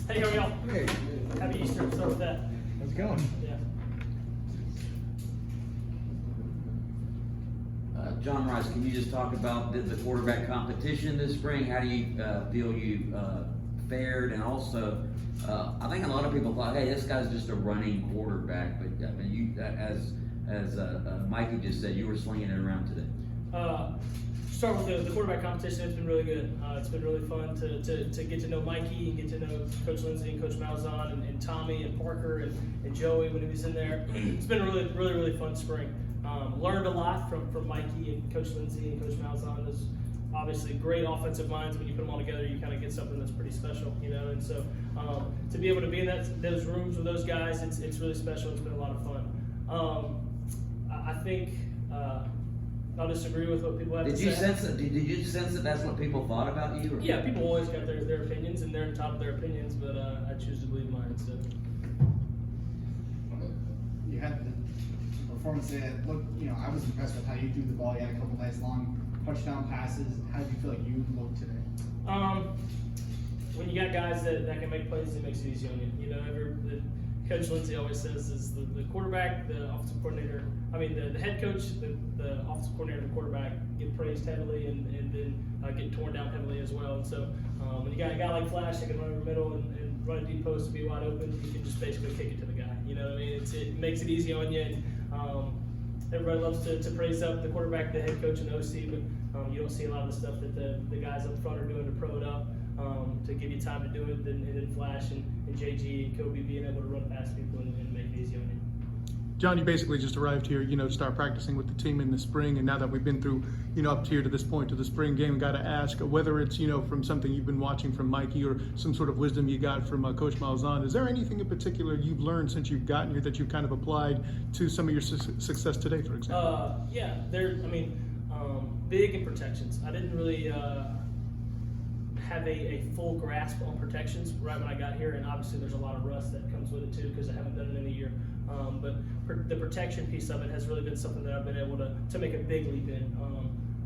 Hey, how are y'all? Hey, Happy Easter. Start with that. how's it going? Yeah. John Rhys, can you just talk about the quarterback competition this spring? How do you feel you fared? And also, I think a lot of people thought, hey, this guy's just a running quarterback, but you, as Mikey just said, you were slinging it around today. Start with the quarterback competition. It's been really good. It's been really fun to get to know Mikey and get to know Coach Lindsay and Coach Malzahn and Tommy and Parker and Joey when he was in there. It's been a really fun spring. Learned a lot from Mikey and Coach Lindsay and Coach Malzahn. There's obviously great offensive minds. When you put them all together, you kind of get something that's pretty special, you know. And so to be able to be in those rooms with those guys, it's really special. It's been a lot of fun. I think I'll disagree with what people have to say. Did you sense that that's what people thought about you? Or? Yeah, people always got their opinions, and they're entitled to their opinions, but I choose to believe mine. So. You had the performance today that looked, I was impressed with how you threw the ball. You had a couple nice long touchdown passes. How did you feel like you looked today? When you got guys that can make plays, it makes it easy on you. You know, Coach Lindsay always says is the quarterback, the offensive coordinator, the head coach, the offensive coordinator, the quarterback get praised heavily and then get torn down heavily as well. And so when you got a guy like Flash that can run over the middle and run a deep post to be wide open, you can just basically kick it to the guy. You know what I mean? It makes it easy on you. And, everybody loves to praise up the quarterback, the head coach, and OC, but you don't see a lot of the stuff that the guys up front are doing to pro it up to give you time to do it. And then Flash and JG and Kobe being able to run past people and make it easy on you. John, you basically just arrived here, to start practicing with the team in the spring, and now that we've been through, up here to this point, to the spring game, got to ask whether it's, from something you've been watching from Mikey or some sort of wisdom you got from Coach Malzahn. Is there anything in particular you've learned since you've gotten here that you've kind of applied to some of your success today, for example? Yeah, big in protections. I didn't really have a full grasp on protections right when I got here, and obviously there's a lot of rust that comes with it too because I haven't done it in a year. But the protection piece of it has really been something that I've been able to make a big leap in,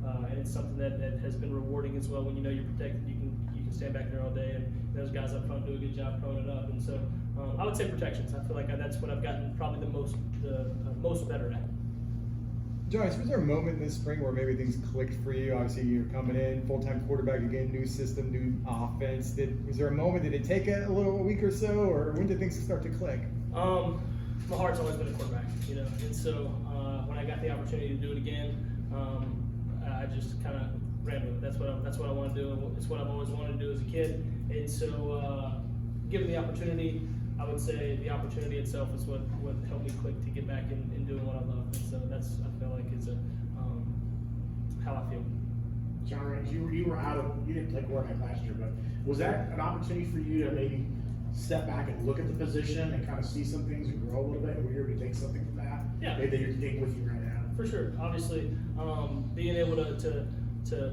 and it's something that has been rewarding as well. When you know you're protected, you can stand back there all day, and those guys up front do a good job throwing it up. And so I would say protections. I feel like that's what I've gotten probably the most better at. John, was there a moment in this spring where maybe things clicked for you? Obviously, you're coming in, full-time quarterback again, new system, new offense. Was there a moment, did it take a week or so, or when did things start to click? My heart's always been a quarterback, and so when I got the opportunity to do it again, I just kind of ran with it. That's what I want to do. It's what I've always wanted to do as a kid, and so given the opportunity, I would say the opportunity itself is what helped me click to get back in doing what I love. And so I feel like it's how I feel. John, you didn't play quarterback last year, but was that an opportunity for you to maybe step back and look at the position and kind of see some things and grow a little bit? Were you able to take something from that? Yeah. Maybe that you're taking with you right now. For sure. Obviously, being able to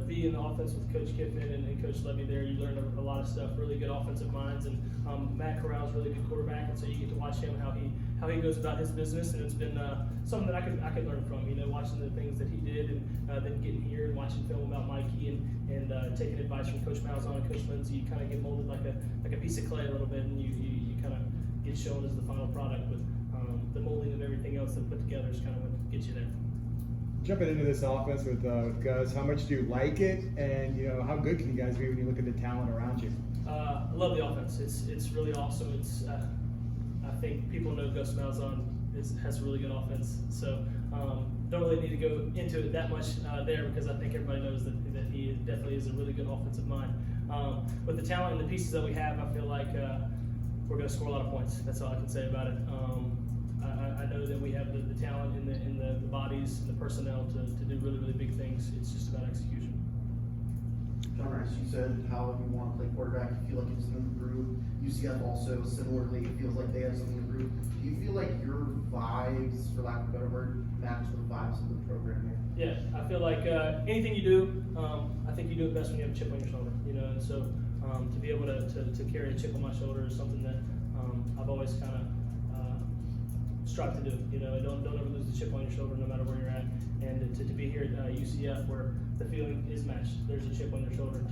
be in the offense with Coach Kiffin and Coach Levy there, you learn a lot of stuff, really good offensive minds, and Matt Corral's really good quarterback, and so you get to watch him, how he goes about his business, and it's been something that I could learn from, watching the things that he did, and then getting here and watching film about Mikey and taking advice from Coach Malzahn and Coach Lindsay. You kind of get molded like a piece of clay a little bit, and you kind of get shown as the final product, but the molding of everything else that put together is kind of what gets you there. Jumping into this offense with Gus, how much do you like it, and how good can you guys be when you look at the talent around you? I love the offense. It's really awesome. It's I think people know Gus Malzahn has a really good offense, so don't really need to go into it that much there because I think everybody knows that he definitely is a really good offensive mind. With the talent and the pieces that we have, I feel like we're going to score a lot of points. That's all I can say about it. I know that we have the talent in the bodies and the personnel to do really big things. It's just about execution. John Rhys, you said how you want to play quarterback, you feel like it's in the group. UCF also similarly feels like they have something in the group. Do you feel like your vibes, for lack of a better word, match the vibes of the program here? Yeah, I feel like anything you do, I think you do it best when you have a chip on your shoulder. And so to be able to carry a chip on my shoulder is something that I've always kind of strive to do. Don't ever lose the chip on your shoulder no matter where you're at. And to be here at UCF where the feeling is matched, there's a chip on your shoulder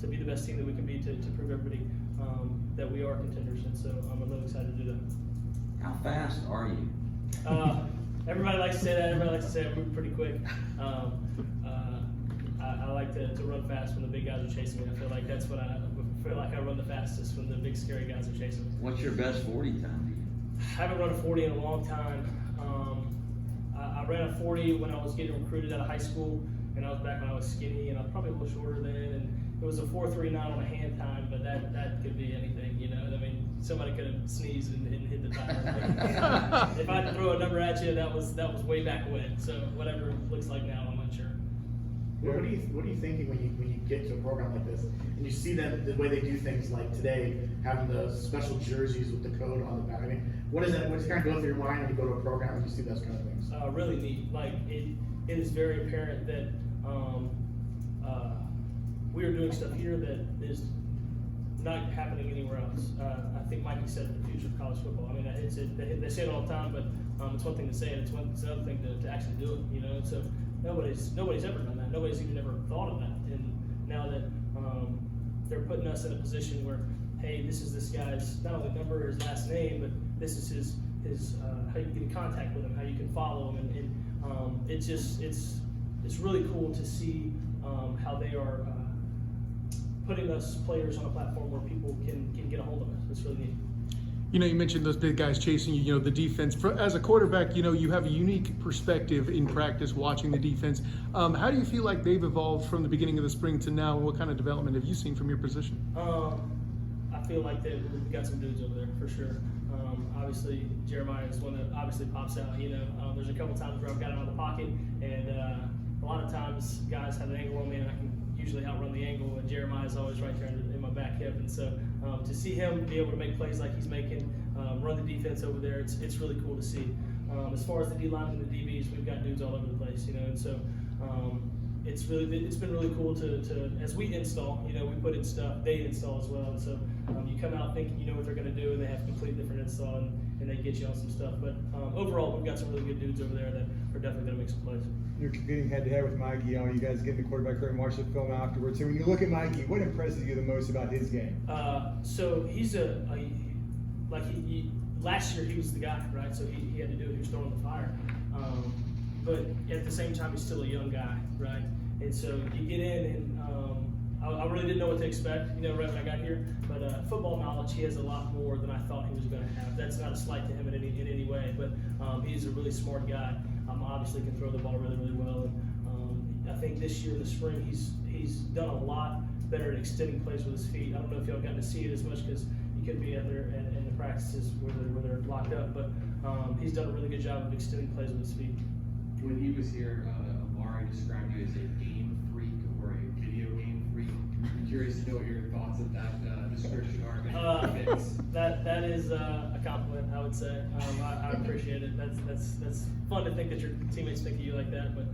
to be the best team that we can be to prove everybody that we are contenders, and so I'm really excited to do that. How fast are you? Everybody likes to say that. Everybody likes to say I move pretty quick. I like to run fast when the big guys are chasing me. I feel like that's when I feel like I run the fastest, when the big scary guys are chasing me. What's your best 40 time? I haven't run a 40 in a long time. I ran a 40 when I was getting recruited out of high school, and I was back when I was skinny, and I was probably a little shorter then, and it was a 4.39 on a hand time, but that could be anything, you know. I mean, somebody could have sneezed and hit the timer. If I had to throw a number at you, that was way back when. So whatever it looks like now, I'm not sure. What are you thinking when you get to a program like this and you see them, the way they do things, like today, having the special jerseys with the code on the back? I mean, what does it kind of go through your mind when you go to a program and you see those kind of things? Really neat. Like it is very apparent that we are doing stuff here that is not happening anywhere else. I think Mikey said it, the future of college football. I mean, they say it all the time, but it's one thing to say it, it's another thing to actually do it. You know, and so nobody's ever done that. Nobody's even ever thought of that. And now that they're putting us in a position where, hey, this is this guy's not only number, his last name, but this is his how you get in contact with him, how you can follow him, and it's really cool to see how they are putting us players on a platform where people can get a hold of us. It's really neat. You know, you mentioned those big guys chasing you, you know, the defense. As a quarterback, you know, you have a unique perspective in practice watching the defense. How do you feel like they've evolved from the beginning of the spring to now? What kind of development have you seen from your position? I feel like we've got some dudes over there for sure. Obviously, Jeremiah is one that obviously pops out. You know, there's a couple times where I've got him out of the pocket, and a lot of times guys have an angle on me, and I can usually outrun the angle, and Jeremiah's always right there in my back hip. And so to see him be able to make plays like he's making, run the defense over there, it's really cool to see. As far as the D-line and the DBs, we've got dudes all over the place, you know, and so it's been really cool to as we install, you know, we put in stuff, they install as well, and so you come out thinking you know what they're going to do, and they have a completely different install, and they get you on some stuff. But overall, we've got some really good dudes over there that are definitely going to make some plays. You're competing head to head with Mikey. You know, you guys get in the quarterback room and watch the film afterwards. So when you look at Mikey, what impresses you the most about his game? So he's last year he was the guy, right? So he had to do it. He was throwing the fire. But at the same time, he's still a young guy, right? And so you get in, and I really didn't know what to expect, you know, right when I got here. But football knowledge, he has a lot more than I thought he was going to have. That's not a slight to him in any way, but he's a really smart guy. Obviously can throw the ball really, really well. And I think this year in the spring, he's done a lot better at extending plays with his feet. I don't know if y'all got to see it as much because you couldn't be out there in the practices where they're locked up, but he's done a really good job of extending plays with his feet. When he was here, Amari described you as a game freak or a video game freak. I'm curious to know what your thoughts of that description are. That is a compliment, I would say. I appreciate it. That's fun to think that your teammates think of you like that, but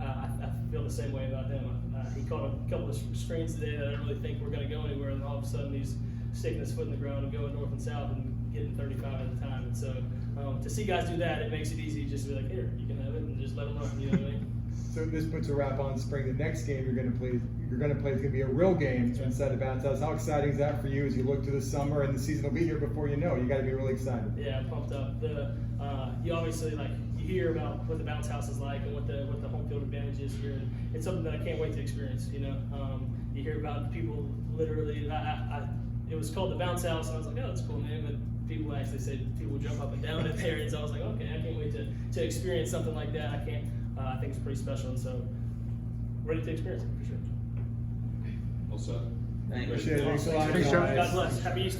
I feel the same way about him. He caught a couple of screens today that I didn't really think were going to go anywhere, and all of a sudden he's sticking his foot in the ground and going north and south and getting 35 at a time. And so to see guys do that, it makes it easy just to be like, here, you can have it, and just let them know. You know what I mean? So this puts a wrap on spring. The next game you're going to play is going to be a real game inside the bounce house. How exciting is that for you as you look to the summer and the season will be here before you know? You got to be really excited. Yeah, I'm pumped up. You obviously you hear about what the bounce house is like and what the home field advantage is here. And it's something that I can't wait to experience. You know, you hear about people literally. It was called the bounce house, and I was like, oh, that's a cool name. But people actually said people jump up and down in there, and so I was like, okay, I can't wait to experience something like that. I think it's pretty special, and so ready to experience it for sure. Well said. Thank you. Appreciate it. Thanks a lot, Thanks, John. guys. God bless. Happy Easter.